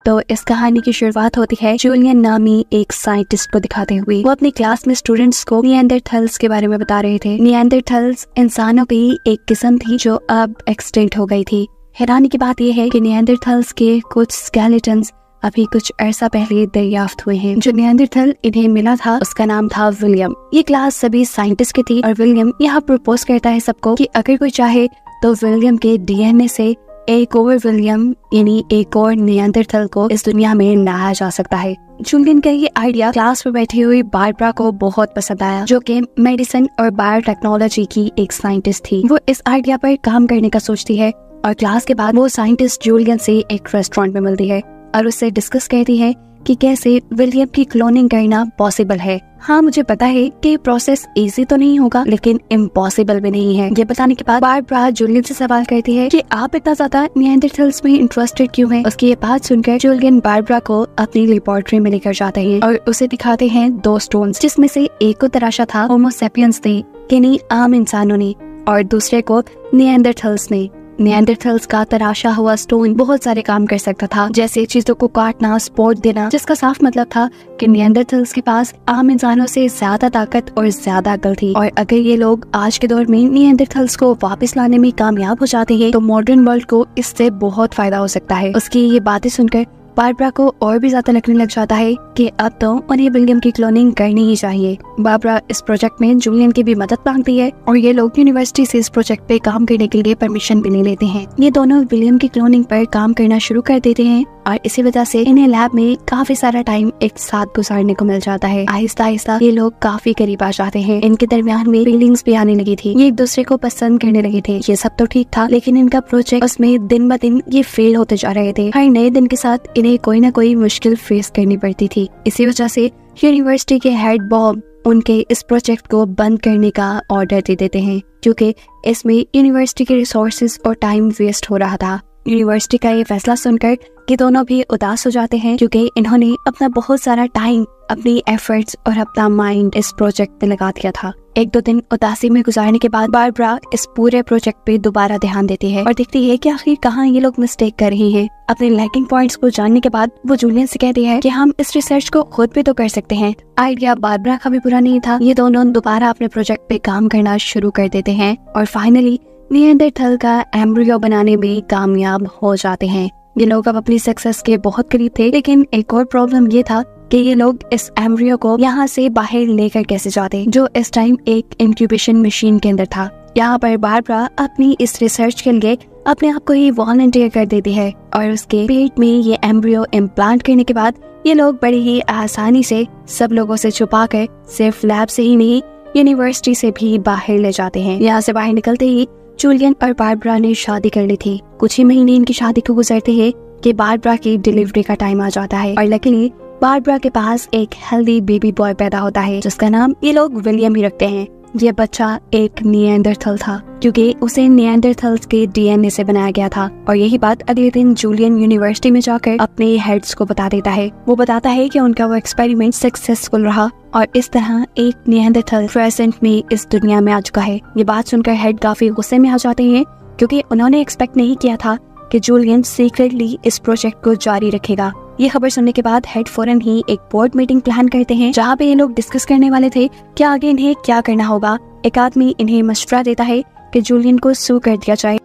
तो इस कहानी की शुरुआत होती है जूलियन नामी एक साइंटिस्ट को दिखाते हुए। वो अपनी क्लास में स्टूडेंट्स को निएंडरथल्स के बारे में बता रहे थे। निएंडरथल्स इंसानों की एक किस्म थी जो अब एक्सटिंक्ट हो गई थी। हैरानी की बात यह है कि निएंडरथल्स के कुछ स्केलेटन्स अभी कुछ अरसा पहले दरियाफ्त हुए हैं। जो निएंडरथल इन्हें मिला था उसका नाम था विलियम। ये क्लास सभी साइंटिस्ट की थी और विलियम यहाँ प्रपोज करता है सबको कि अगर कोई चाहे तो विलियम के डीएनए से एक और विलियम यानी एक और निएंडरथल को इस दुनिया में लाया जा सकता है। जूलियन का ये आइडिया क्लास में बैठी हुई बारबरा को बहुत पसंद आया, जो कि मेडिसिन और बायोटेक्नोलॉजी की एक साइंटिस्ट थी। वो इस आइडिया पर काम करने का सोचती है और क्लास के बाद वो साइंटिस्ट जूलियन से एक रेस्टोरेंट में मिलती है और उससे डिस्कस करती है कि कैसे विलियम की क्लोनिंग करना पॉसिबल है। हाँ, मुझे पता है कि प्रोसेस इजी तो नहीं होगा लेकिन इम्पॉसिबल भी नहीं है। ये बताने के बाद बारबरा जूलियन से सवाल करती है कि आप इतना ज्यादा निएंडरथल्स में इंटरेस्टेड क्यों हैं? उसकी ये बात सुनकर जूलियन बारबरा को अपनी लेबोरेटरी में लेकर जाते हैं और उसे दिखाते हैं 2 स्टोन्स, जिसमें से एक को तराशा था होमो सेपियंस ने यानी आम इंसानों ने और दूसरे को निएंडरथल्स ने। निएंडरथल्स का तराशा हुआ स्टोन बहुत सारे काम कर सकता था, जैसे चीजों को काटना, सपोर्ट देना, जिसका साफ मतलब था कि निएंडरथल्स के पास आम इंसानों से ज्यादा ताकत और ज्यादा अकल थी। और अगर ये लोग आज के दौर में निएंडरथल्स को वापस लाने में कामयाब हो जाते हैं तो मॉडर्न वर्ल्ड को इससे बहुत फायदा हो सकता है। उसकी ये बातें सुनकर बारबरा को और भी ज्यादा लगने लग जाता है कि अब तो उन्हें विलियम की क्लोनिंग करनी ही चाहिए। बारबरा इस प्रोजेक्ट में जूलियन की भी मदद मांगती है और ये लोग यूनिवर्सिटी से इस प्रोजेक्ट पे काम करने के लिए परमिशन भी ले लेते हैं। ये दोनों विलियम की क्लोनिंग पर काम करना शुरू कर देते हैं और इसी वजह से इन्हें लैब में काफी सारा टाइम एक साथ गुजारने को मिल जाता है। आहिस्ता आहिस्ता ये लोग काफी करीब आ जाते हैं। इनके दरमियान में फीलिंग्स भी आने लगी थी, ये एक दूसरे को पसंद करने लगे थे। ये सब तो ठीक था लेकिन इनका प्रोजेक्ट उसमें दिन ब दिन ये फेल होते जा रहे थे। हर नए दिन के साथ इन्हें कोई न कोई मुश्किल फेस करनी पड़ती थी। इसी वजह से यूनिवर्सिटी के हेड बॉब उनके इस प्रोजेक्ट को बंद करने का ऑर्डर दे देते हैं, क्योंकि इसमें यूनिवर्सिटी के रिसोर्सेज और टाइम वेस्ट हो रहा था। यूनिवर्सिटी का ये फैसला सुनकर ये दोनों भी उदास हो जाते हैं, क्योंकि इन्होंने अपना बहुत सारा टाइम, अपनी एफर्ट्स और अपना माइंड इस प्रोजेक्ट पे लगा दिया था। 1-2 दिन उदासी में गुजारने के बाद बारबरा इस पूरे प्रोजेक्ट पे दोबारा ध्यान देती है और देखती है कि आखिर कहाँ ये लोग मिस्टेक कर रही हैं। अपने लैकिंग पॉइंट्स को जानने के बाद वो जूलियन से कहती है कि हम इस रिसर्च को खुद भी तो कर सकते हैं। आइडिया बारबरा का भी बुरा नहीं था। ये दोनों दोबारा अपने प्रोजेक्ट पे काम करना शुरू कर देते हैं और फाइनली निएंडरथल का एम्ब्रियो बनाने में कामयाब हो जाते हैं। ये लोग अब अपनी सक्सेस के बहुत करीब थे, लेकिन एक और प्रॉब्लम ये था कि ये लोग इस एम्ब्रियो को यहाँ से बाहर लेकर कैसे जाते, जो इस टाइम एक इंक्यूबेशन मशीन के अंदर था। यहाँ पर बारबरा अपनी इस रिसर्च के लिए अपने आप को ही वॉलंटियर कर देती है और उसके पेट में ये एम्ब्रियो इम्प्लांट करने के बाद ये लोग बड़ी ही आसानी से सब लोगों से छुपा कर सिर्फ लैब से ही नहीं यूनिवर्सिटी से भी बाहर ले जाते हैं। यहाँ से बाहर निकलते ही जूलियन और बारबरा ने शादी कर ली थी। कुछ ही महीने इनकी शादी को गुजरते हैं कि बारबरा की डिलीवरी का टाइम आ जाता है और लकीली बारबरा के पास एक हेल्दी बेबी बॉय पैदा होता है, जिसका नाम ये लोग विलियम ही रखते हैं। ये बच्चा एक निएंडरथल था, क्योंकि उसे निएंडरथल्स के डीएनए से बनाया गया था। और यही बात अगले दिन जूलियन यूनिवर्सिटी में जाकर अपने हेड्स को बता देता है। वो बताता है कि उनका वो एक्सपेरिमेंट सक्सेसफुल रहा और इस तरह एक निएंडरथल प्रेजेंट में इस दुनिया में आ चुका है। ये बात सुनकर हेड काफी गुस्से में आ जाते हैं, क्योंकि उन्होंने एक्सपेक्ट नहीं किया था कि जूलियन सीक्रेटली इस प्रोजेक्ट को जारी रखेगा। ये खबर सुनने के बाद हेड फौरन ही एक बोर्ड मीटिंग प्लान करते हैं, जहाँ पे ये लोग डिस्कस करने वाले थे कि आगे इन्हें क्या करना होगा। एक आदमी इन्हें मशवरा देता है कि जूलियन को सू कर दिया जाए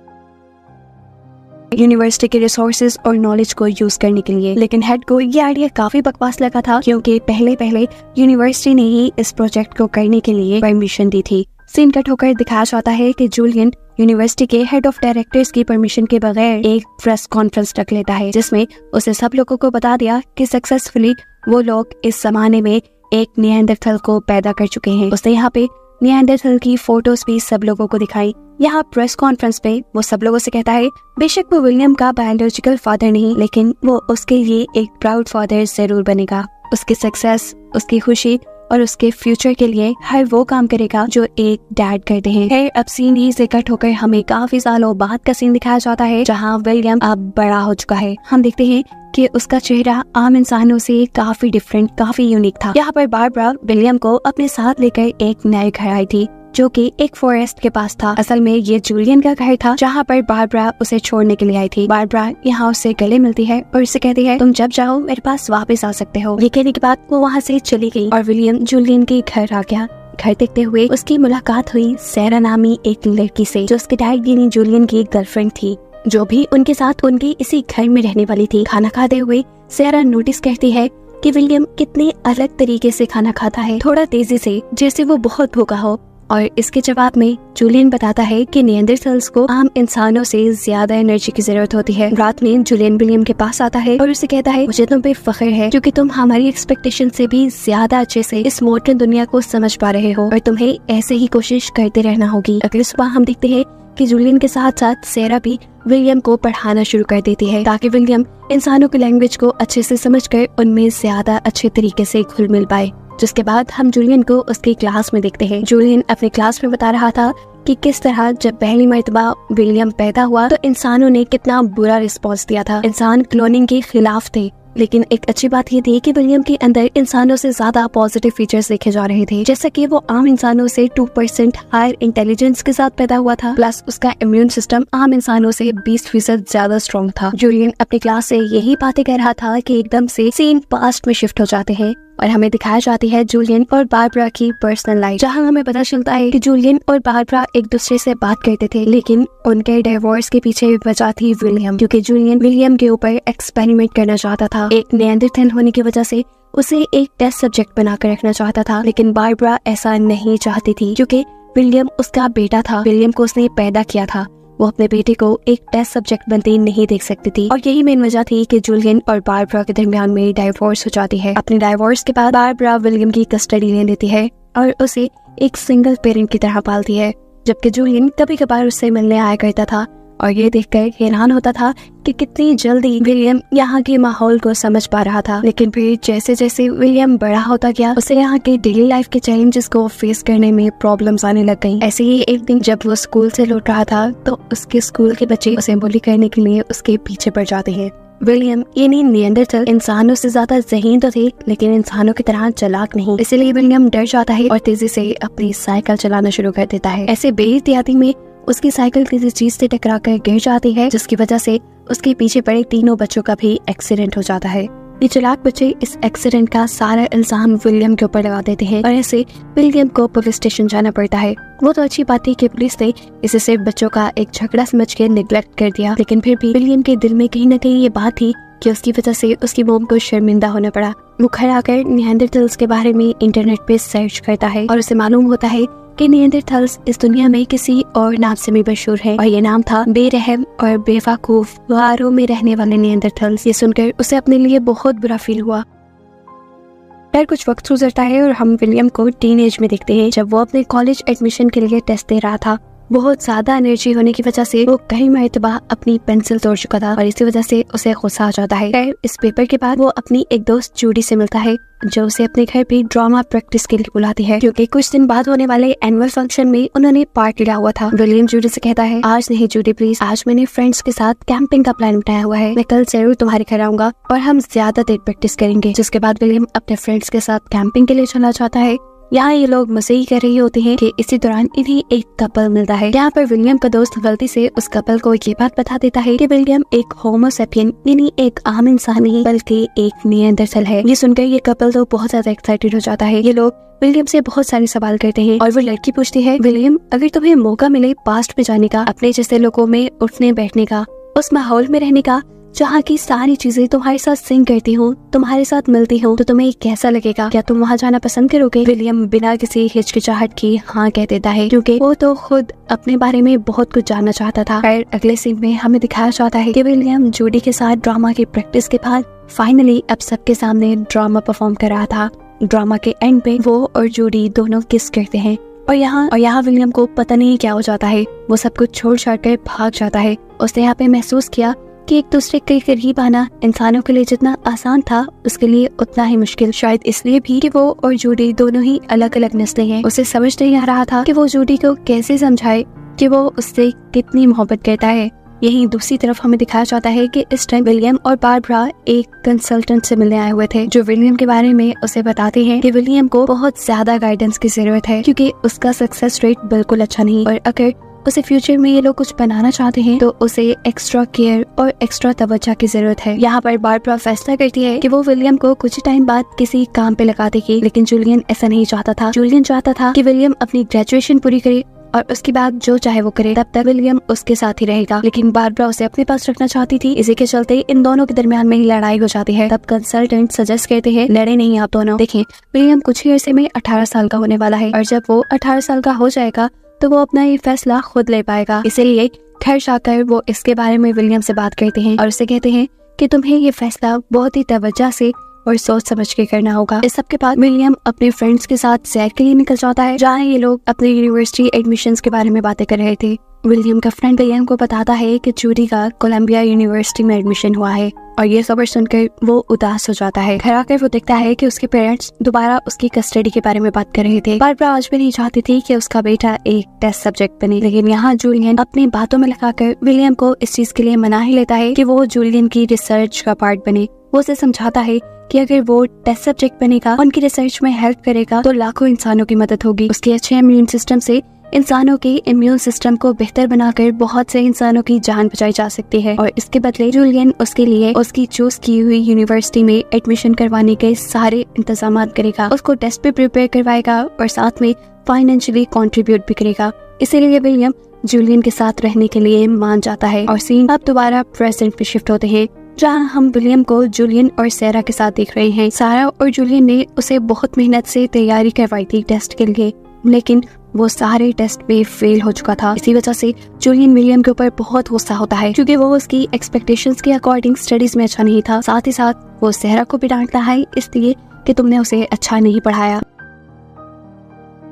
यूनिवर्सिटी के रिसोर्सेज और नॉलेज को यूज करने के लिए। लेकिन हेड को ये आइडिया काफी बकवास लगा था, क्योंकि पहले यूनिवर्सिटी ने ही इस प्रोजेक्ट को करने के लिए परमिशन दी थी। सीन कट होकर दिखाया जाता है कि जूलियन यूनिवर्सिटी के हेड ऑफ डायरेक्टर्स की परमिशन के बगैर एक प्रेस कॉन्फ्रेंस रख लेता है, जिसमें उसे सब लोगों को बता दिया कि सक्सेसफुली वो लोग इस जमाने में एक निएंडरथल को पैदा कर चुके हैं। उसने यहाँ पे निएंडरथल की फोटोज भी सब लोगों को दिखाई। यहाँ प्रेस कॉन्फ्रेंस पे वो सब लोगों से कहता है बेशक वो विलियम का बायोलॉजिकल फादर नहीं, लेकिन वो उसके लिए एक प्राउड फादर जरूर बनेगा। उसकी सक्सेस, उसकी खुशी और उसके फ्यूचर के लिए हर वो काम करेगा जो एक डैड करते हैं। खैर अब सीन ही से कट होकर हमें काफी सालों बाद का सीन दिखाया जाता है, जहाँ विलियम अब बड़ा हो चुका है। हम देखते हैं कि उसका चेहरा आम इंसानों से काफी डिफरेंट, काफी यूनिक था। यहाँ पर बारबरा विलियम को अपने साथ लेकर एक नए घर आई थी। जो कि एक फॉरेस्ट के पास था। असल में ये जूलियन का घर था जहाँ पर बारबरा उसे छोड़ने के लिए आई थी। बारबरा यहाँ उससे गले मिलती है और उसे कहती है तुम जब चाहो मेरे पास वापस आ सकते हो। ये कहने के बाद वो वहाँ से चली गई और विलियम जूलियन के घर आ गया। घर देखते हुए उसकी मुलाकात हुई सैरा नामी एक लड़की से, जो उसके डैड यानी जूलियन की गर्लफ्रेंड थी, जो भी उनके साथ उनके इसी घर में रहने वाली थी। खाना खाते हुए सैरा नोटिस करती है कि विलियम कितने अलग तरीके से खाना खाता है, थोड़ा तेजी से, जैसे वो बहुत भूखा हो। और इसके जवाब में जूलियन बताता है कि निएंडरथैल्स को आम इंसानों से ज्यादा एनर्जी की जरूरत होती है। रात में जूलियन विलियम के पास आता है और उसे कहता है मुझे तुम पे फख्र है क्योंकि तुम हमारी एक्सपेक्टेशन से भी ज्यादा अच्छे से इस मॉडर्न दुनिया को समझ पा रहे हो और तुम्हें ऐसे ही कोशिश करते रहना होगी। अगली सुबह हम देखते हैं कि जूलियन के साथ साथ सैरा भी विलियम को पढ़ाना शुरू कर देती है ताकि विलियम इंसानों की लैंग्वेज को अच्छे से समझकर उनमें ज्यादा अच्छे तरीके से घुल मिल पाए। जिसके बाद हम जूलियन को उसकी क्लास में देखते हैं। जूलियन अपने क्लास में बता रहा था कि किस तरह जब पहली मर्तबा विलियम पैदा हुआ तो इंसानों ने कितना बुरा रिस्पॉन्स दिया था। इंसान क्लोनिंग के खिलाफ थे, लेकिन एक अच्छी बात ये थी कि विलियम के अंदर इंसानों से ज्यादा पॉजिटिव फीचर्स देखे जा रहे थे, जैसा कि वो आम इंसानों से 2% हायर इंटेलिजेंस के साथ पैदा हुआ था, प्लस उसका इम्यून सिस्टम आम इंसानों से 20% ज्यादा स्ट्रॉन्ग था। जूलियन अपनी क्लास से यही बातें कह रहा था कि एकदम से सीन पास्ट में शिफ्ट हो जाते हैं और हमें दिखाया जाती है जूलियन और बारबरा की पर्सनल लाइफ, जहां हमें पता चलता है कि जूलियन और बारबरा एक दूसरे से बात करते थे, लेकिन उनके डिवोर्स के पीछे वजह थी विलियम, क्योंकि जूलियन विलियम के ऊपर एक्सपेरिमेंट करना चाहता था। एक निएंडरथैल होने की वजह से उसे एक टेस्ट सब्जेक्ट बनाकर रखना चाहता था, लेकिन बारबरा ऐसा नहीं चाहती थी क्योंकि विलियम उसका बेटा था। विलियम को उसने पैदा किया था, वो अपने बेटे को एक टेस्ट सब्जेक्ट बनते ही नहीं देख सकती थी और यही मेन वजह थी कि जूलियन और बारबरा के दरमियान में डाइवोर्स हो जाती है। अपने डाइवोर्स के बाद बारबरा विलियम की कस्टडी ले लेती है और उसे एक सिंगल पेरेंट की तरह पालती है, जबकि जूलियन कभी कभार उससे मिलने आया करता था और ये देखकर हैरान होता था कि कितनी जल्दी विलियम यहाँ के माहौल को समझ पा रहा था। लेकिन फिर जैसे जैसे विलियम बड़ा होता गया उसे यहाँ के डेली लाइफ के चैलेंजेस को फेस करने में प्रॉब्लम्स आने लग गई। ऐसे ही एक दिन जब वो स्कूल से लौट रहा था तो उसके स्कूल के बच्चे उसे बुली करने के लिए उसके पीछे पड़ जाते हैं। विलियम यानी निएंडरथैल इंसानों से ज्यादा ज़हीन तो थे, लेकिन इंसानों की तरह चालाक नहीं, इसलिए विलियम डर जाता है और तेजी से अपनी साइकिल चलाना शुरू कर देता है। ऐसे बेइख्तियारी में उसकी साइकिल किसी चीज से टकराकर गिर जाती है, जिसकी वजह से उसके पीछे पड़े तीनों बच्चों का भी एक्सीडेंट हो जाता है। ये चालाक बच्चे इस एक्सीडेंट का सारा इल्जाम विलियम के ऊपर लगा देते हैं और ऐसे विलियम को पुलिस स्टेशन जाना पड़ता है। वो तो अच्छी बात थी कि पुलिस ने इसे सिर्फ बच्चों का एक झगड़ा समझ के निगलेक्ट कर दिया, लेकिन फिर भी विलियम के दिल में कहीं न कहीं ये बात थी कि उसकी वजह से उसकी मॉम को शर्मिंदा होना पड़ा। वो घर आकर निएंडरथैल्स के बारे में इंटरनेट पे सर्च करता है और उसे मालूम होता है कि निएंडरथैल्स इस दुनिया में किसी और नाम से भी मशहूर है और ये नाम था बेरहम और बेवकूफ गारों में रहने वाले निएंडरथैल्स। ये सुनकर उसे अपने लिए बहुत बुरा फील हुआ। फिर कुछ वक्त गुजरता है और हम विलियम को टीनेज में देखते हैं, जब वो अपने कॉलेज एडमिशन के लिए टेस्ट दे रहा था। बहुत ज्यादा एनर्जी होने की वजह से वो कई मरतबा अपनी पेंसिल तोड़ चुका था और इसी वजह से उसे गुस्सा आ जाता है। इस पेपर के बाद वो अपनी एक दोस्त जूडी से मिलता है, जो उसे अपने घर पे ड्रामा प्रैक्टिस के लिए बुलाती है, क्योंकि कुछ दिन बाद होने वाले एनुअल फंक्शन में उन्होंने पार्ट लिया हुआ था। विलियम जूडी से कहता है आज नहीं जूडी प्लीज, आज मैंने फ्रेंड्स के साथ कैंपिंग का प्लान बनाया हुआ है, मैं कल जरूर तुम्हारे घर आऊंगा और हम ज्यादा देर प्रैक्टिस करेंगे। जिसके बाद विलियम अपने फ्रेंड्स के साथ कैंपिंग के लिए चला जाता है। यहाँ ये लोग मजे ही कर रही होते हैं कि इसी दौरान इन्हें एक कपल मिलता है। यहाँ पर विलियम का दोस्त गलती से उस कपल को ये बात बता देता है कि विलियम एक होमोसेपियन यानी एक आम इंसान नहीं बल्कि एक निएंडरथैल है। ये सुनकर ये कपल तो बहुत ज्यादा एक्साइटेड हो जाता है। ये लोग विलियम से बहुत सारे सवाल करते हैं और वो लड़की पूछती है विलियम अगर तुम्हें मौका मिले पास्ट में जाने का, अपने जैसे लोगों में उठने बैठने का, उस माहौल में रहने का जहाँ की सारी चीजें तुम्हारे साथ सिंक करती हूँ, तुम्हारे साथ मिलती हूँ, तो तुम्हें कैसा लगेगा? क्या तुम वहाँ जाना पसंद करोगे? विलियम बिना किसी हिचकिचाहट की हाँ कह देता है, क्योंकि वो तो खुद अपने बारे में बहुत कुछ जानना चाहता था। फिर अगले सीन में हमें दिखाया जाता है कि विलियम जूडी के साथ ड्रामा की प्रैक्टिस के बाद फाइनली अब सबके सामने ड्रामा परफॉर्म कर रहा था। ड्रामा के एंड पे वो और जूडी दोनों किस करते हैं और यहाँ विलियम को पता नहीं क्या हो जाता है। वो सब कुछ छोड़ छाड़ कर भाग जाता है। उसने यहाँ पे महसूस किया कि एक दूसरे के करीब आना इंसानों के लिए जितना आसान था उसके लिए उतना ही मुश्किल, शायद इसलिए भी कि वो और जूडी दोनों ही अलग अलग नस्लें हैं। उसे समझ नहीं आ रहा था कि वो जूडी को कैसे समझाए कि वो उससे कितनी मोहब्बत करता है। यहीं दूसरी तरफ हमें दिखाया जाता है कि इस टाइम विलियम और बारबरा एक कंसल्टेंट से मिलने आए हुए थे, जो विलियम के बारे में उसे बताते हैं कि विलियम को बहुत ज्यादा गाइडेंस की जरूरत है क्योंकि उसका सक्सेस रेट बिल्कुल अच्छा नहीं, और अगर उसे फ्यूचर में ये लोग कुछ बनाना चाहते हैं तो उसे एक्स्ट्रा केयर और एक्स्ट्रा तवज्जो की जरूरत है। यहाँ पर बारबरा फैसला करती है कि वो विलियम को कुछ टाइम बाद किसी काम पे लगा देगी, लेकिन जूलियन ऐसा नहीं चाहता था। जूलियन चाहता था कि विलियम अपनी ग्रेजुएशन पूरी करे और उसके बाद जो चाहे वो करे, तब तक विलियम उसके साथ ही रहेगा। लेकिन बारबरा उसे अपने पास रखना चाहती थी। इसी के चलते इन दोनों के दरमियान में ही लड़ाई हो जाती है। तब कंसल्टेंट सजेस्ट करते हैं, लड़े नहीं आप दोनों, देखिए विलियम कुछ ही अरसे में 18 साल का होने वाला है और जब वो 18 साल का हो जाएगा तो वो अपना ये फैसला खुद ले पाएगा। इसीलिए घर जाकर वो इसके बारे में विलियम से बात करते हैं और उसे कहते हैं कि तुम्हें ये फैसला बहुत ही तवज्जो से और सोच समझ के करना होगा। इस सब के बाद विलियम अपने फ्रेंड्स के साथ सैर के लिए निकल जाता है, जहाँ ये लोग अपने यूनिवर्सिटी एडमिशन्स के बारे में बातें कर रहे थे। विलियम का फ्रेंड विलियम को बताता है कि जूडी का कोलंबिया यूनिवर्सिटी में एडमिशन हुआ है और ये खबर सुनकर वो उदास हो जाता है। घर आकर वो देखता है कि उसके पेरेंट्स दोबारा उसकी कस्टडी के बारे में बात कर रहे थे। बारबरा आज भी नहीं चाहती थी कि उसका बेटा एक टेस्ट सब्जेक्ट बने, लेकिन यहाँ जूलियन अपनी बातों में लगाकर विलियम को इस चीज के लिए मना ही लेता है कि वो जूलियन की रिसर्च का पार्ट बने। वो उसे समझाता है कि अगर वो टेस्ट सब्जेक्ट बनेगा, उनकी रिसर्च में हेल्प करेगा तो लाखों इंसानों की मदद होगी। उसके अच्छे इम्यून सिस्टम से इंसानों के इम्यून सिस्टम को बेहतर बनाकर बहुत से इंसानों की जान बचाई जा सकती है, और इसके बदले जूलियन उसके लिए उसकी चूज की हुई यूनिवर्सिटी में एडमिशन करवाने के सारे इंतजाम करेगा, उसको टेस्ट भी प्रिपेयर करवाएगा और साथ में फाइनेंशियली कंट्रीब्यूट भी करेगा। इसीलिए विलियम जूलियन के साथ रहने के लिए मान जाता है। और सीन अब दोबारा प्रेजेंट पे शिफ्ट होते हैं, जहाँ हम विलियम को जूलियन और सारा के साथ देख रहे हैं। सारा और जूलियन ने उसे बहुत मेहनत से तैयारी करवाई थी टेस्ट के लिए, लेकिन वो सारे टेस्ट में फेल हो चुका था। इसी वजह से जूलियन विलियम के ऊपर बहुत गुस्सा होता है क्योंकि वो उसकी एक्सपेक्टेशंस के अकॉर्डिंग स्टडीज में अच्छा नहीं था। साथ ही साथ वो सारा को भी डांटता है इसलिए कि तुमने उसे अच्छा नहीं पढ़ाया।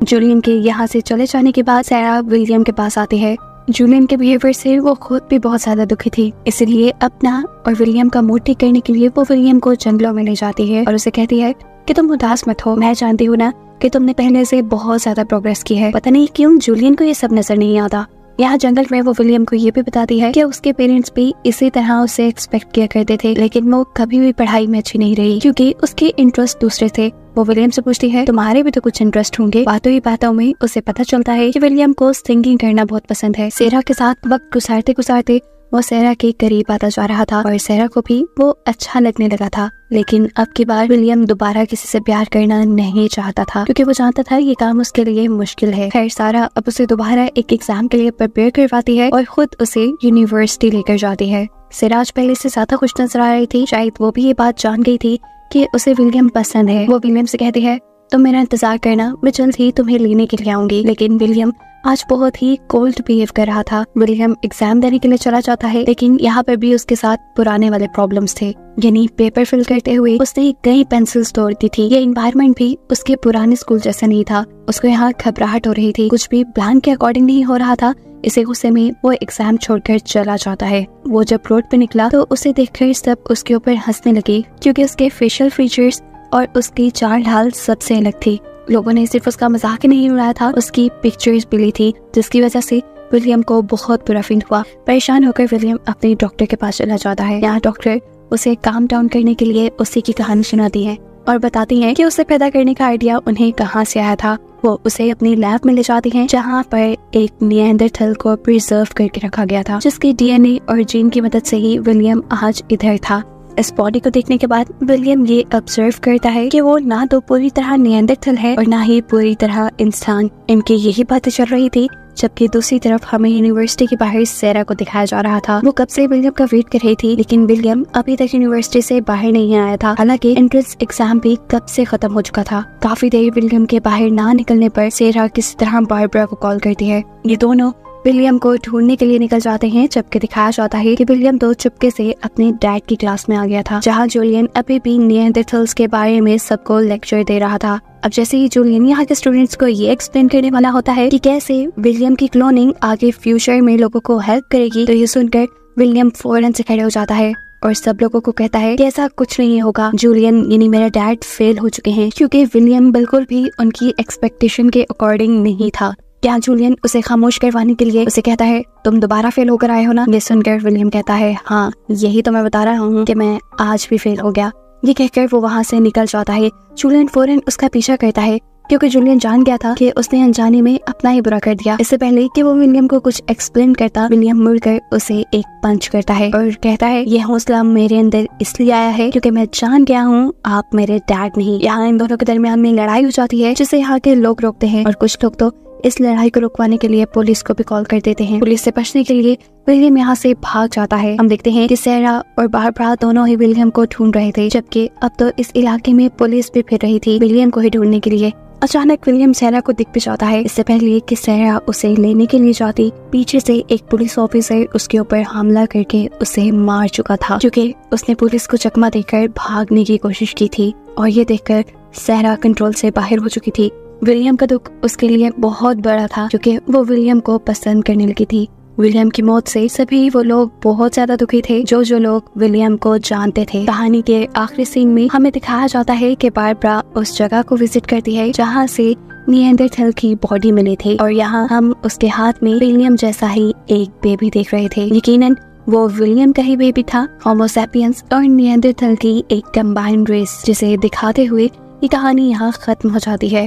जूलियन के यहाँ से चले जाने के बाद सारा विलियम के पास आती है। जूलियन के बिहेवियर से वो खुद भी बहुत ज्यादा दुखी थी, इसलिए अपना और विलियम का मूड ठीक करने के लिए वो विलियम को जंगलों में ले जाती है और उसे कहती है कि तुम उदास मत हो, मैं जानती हूँ ना कि तुमने पहले से बहुत ज्यादा प्रोग्रेस की है। पता नहीं क्यों जूलियन को ये सब नजर नहीं आता। यहाँ जंगल में वो विलियम को ये भी बताती है कि उसके पेरेंट्स भी इसी तरह उसे एक्सपेक्ट किया करते थे, लेकिन वो कभी भी पढ़ाई में अच्छी नहीं रही क्योंकि उसके इंटरेस्ट दूसरे थे। वो विलियम से पूछती है, तुम्हारे भी तो कुछ इंटरेस्ट होंगे। बातों ही बातों में उसे पता चलता है कि विलियम को सिंगिंग करना बहुत पसंद है। सारा के साथ वक्त गुजारते गुजारते वो सारा के करीब आता जा रहा था और सारा को भी वो अच्छा लगने लगा था। लेकिन अब की बार विलियम दोबारा किसी से प्यार करना नहीं चाहता था क्योंकि वो जानता था ये काम उसके लिए मुश्किल है। खैर सारा अब उसे दोबारा एक एग्जाम के लिए प्रिपेयर करवाती है और खुद उसे यूनिवर्सिटी लेकर जाती है। सिराज पहले से ज्यादा खुश नजर आ रही थी, शायद वो भी ये बात जान गई थी कि उसे विलियम पसंद है। वो विलियम से कहती है, तुम मेरा इंतजार करना, मैं जल्द ही तुम्हें लेने के लिए आऊंगी। लेकिन विलियम आज बहुत ही कोल्ड बिहेव कर रहा था। विलियम एग्जाम देने के लिए चला जाता है, लेकिन यहाँ पर भी उसके साथ पुराने वाले प्रॉब्लम्स थे। यानी पेपर फिल करते हुए उसने कई पेंसिल्स तोड़ दी थी। ये एनवायरनमेंट भी उसके पुराने स्कूल जैसा नहीं था। उसको यहाँ घबराहट हो रही थी, कुछ भी प्लान के अकॉर्डिंग नहीं हो रहा था। इसी गुस्से में वो एग्जाम छोड़कर चला जाता है। वो जब रोड पे निकला तो उसे देखकर सब उसके ऊपर हंसने लगे क्योंकि उसके फेशियल फीचर्स और उसकी चाल ढाल सबसे अलग थी। लोगों ने सिर्फ उसका मजाक ही नहीं उड़ाया था, उसकी पिक्चर्स भी ली थी, जिसकी वजह से विलियम को बहुत बुरा फील हुआ। परेशान होकर विलियम अपने डॉक्टर के पास चला जाता है। यहाँ डॉक्टर उसे काम डाउन करने के लिए उसी की कहानी सुनाती है और बताती हैं कि उसे पैदा करने का आइडिया उन्हें कहाँ से आया था। वो उसे अपनी लैब में ले जाती हैं, जहाँ पर एक निएंडरथल को प्रिजर्व करके रखा गया था, जिसके डीएनए और जीन की मदद से ही विलियम आज इधर था। इस बॉडी को देखने के बाद विलियम ये ऑब्जर्व करता है कि वो ना तो पूरी तरह निएंडरथल है और ना ही पूरी तरह इंसान। इनकी यही बातें चल रही थी, जबकि दूसरी तरफ हमें यूनिवर्सिटी के बाहर सारा को दिखाया जा रहा था। वो कब से विलियम का वेट कर रही थी, लेकिन विलियम अभी तक यूनिवर्सिटी से बाहर नहीं आया था। हालांकि एंट्रेंस एग्जाम भी कब से खत्म हो चुका था। काफी देर विलियम के बाहर ना निकलने पर सारा किसी तरह बारबरा को कॉल करती है। ये दोनों विलियम को ढूंढने के लिए निकल जाते हैं, जबकि दिखाया जाता है कि विलियम तो चुपके से अपने डैड की क्लास में आ गया था, जहां जूलियन अभी भी निएंडरथल्स के बारे में सबको लेक्चर दे रहा था। अब जैसे ही जूलियन यहाँ के स्टूडेंट्स को ये एक्सप्लेन करने वाला होता है कि कैसे विलियम की क्लोनिंग आगे फ्यूचर में लोगों को हेल्प करेगी, तो ये सुनकर विलियम फौरन से खड़े हो जाता है और सब लोगों को कहता है कि ऐसा कुछ नहीं होगा। जूलियन यानी मेरा डैड फेल हो चुके हैं, क्योंकि विलियम बिल्कुल भी उनकी एक्सपेक्टेशन के अकॉर्डिंग नहीं था। क्या जूलियन उसे खामोश करवाने के लिए उसे कहता है, तुम दोबारा फेल होकर आए हो ना। ये सुनकर विलियम कहता है, हाँ यही तो मैं बता रहा हूँ कि मैं आज भी फेल हो गया। ये कहकर वो वहाँ से निकल जाता है। जूलियन फौरन उसका पीछा करता है क्योंकि जूलियन जान गया था कि उसने अनजाने में अपना ही बुरा कर दिया। इससे पहले कि वो विलियम को कुछ एक्सप्लेन करता, विलियम मुड़कर उसे एक पंच करता है और कहता है, ये हौसला मेरे अंदर इसलिए आया है क्योंकि मैं जान गया हूँ आप मेरे डैड नहीं। यहाँ इन दोनों के दरमियान में लड़ाई हो जाती है जिसे यहाँ के लोग रोकते हैं और कुछ लोग तो इस लड़ाई को रुकवाने के लिए पुलिस को भी कॉल कर देते हैं। पुलिस से बचने के लिए विलियम यहाँ से भाग जाता है। हम देखते हैं कि सैरा और बारबरा दोनों ही विलियम को ढूंढ रहे थे, जबकि अब तो इस इलाके में पुलिस भी फिर रही थी विलियम को ही ढूंढने के लिए। अचानक विलियम सैरा को दिख भी जाता है। इससे पहले कि सैरा उसे लेने के लिए जाती, पीछे से एक पुलिस ऑफिसर उसके ऊपर हमला करके उसे मार चुका था, क्योंकि उसने पुलिस को चकमा देकर भागने की कोशिश की थी। और ये देखकर सैरा कंट्रोल से बाहर हो चुकी थी। विलियम का दुख उसके लिए बहुत बड़ा था क्योंकि वो विलियम को पसंद करने लगी थी। विलियम की मौत से सभी वो लोग बहुत ज्यादा दुखी थे जो लोग विलियम को जानते थे। कहानी के आखिरी सीन में हमें दिखाया जाता है कि बारबरा उस जगह को विजिट करती है जहाँ से निएंडरथल की बॉडी मिली थी, और यहाँ हम उसके हाथ में विलियम जैसा ही एक बेबी देख रहे थे। यकीनन वो विलियम का ही बेबी था। होमो सैपियंस और निएंडरथल की एक कंबाइंड रेस, जिसे दिखाते हुए ये कहानी यहाँ खत्म हो जाती है।